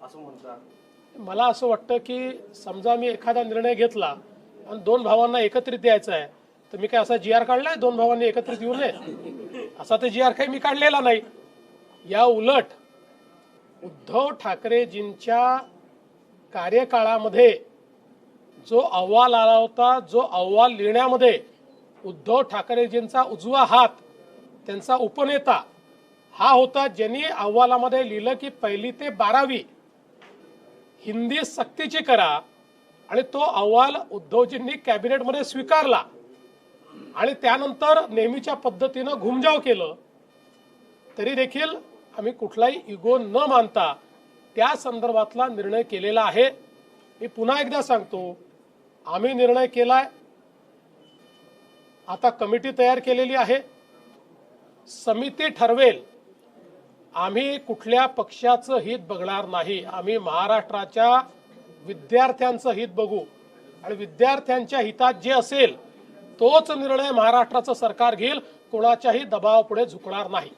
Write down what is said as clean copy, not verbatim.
असं म्हणता? मला असं वाटतं की समजा मी एखादा निर्णय घेतला आणि दोन भावांना एकत्रित द्यायचा आहे, तर मी काय असा जी आर काढलाय दोन भावांनी एकत्रित येऊ नये असा तर जी आर काही मी काढलेला नाही. या उलट उद्धव ठाकरेजींच्या कार्यकाळामध्ये जो अहवाल आला होता, जो अहवाल लिहिण्यामध्ये उद्धव ठाकरेजींचा उजवा हात, त्यांचा उपनेता हा होता, ज्यांनी अहवालामध्ये लिहिलं की 1ली ते 12वी हिंदी सक्तीची करा, आणि तो अहवाल उद्धवजींनी कॅबिनेटमध्ये स्वीकारला आणि त्यानंतर नेहमीच्या पद्धतीनं घुमजाव केलं. तरी देखील आम्ही कुठलाही इगो न मानता त्या संदर्भातला निर्णय केलेला आहे. मी पुन्हा एकदा सांगतो, आम्ही निर्णय केलाय, आता कमिटी तयार केलेली आहे, समिती ठरवेल. आम्ही कुठल्या पक्षाचं हित बघणार नाही, आम्ही महाराष्ट्राच्या विद्यार्थ्यांचं हित बघू आणि विद्यार्थ्यांच्या हितात जे असेल तोच निर्णय महाराष्ट्राचं सरकार घेईल, कोणाच्याही दबावापुढे झुकणार नाही.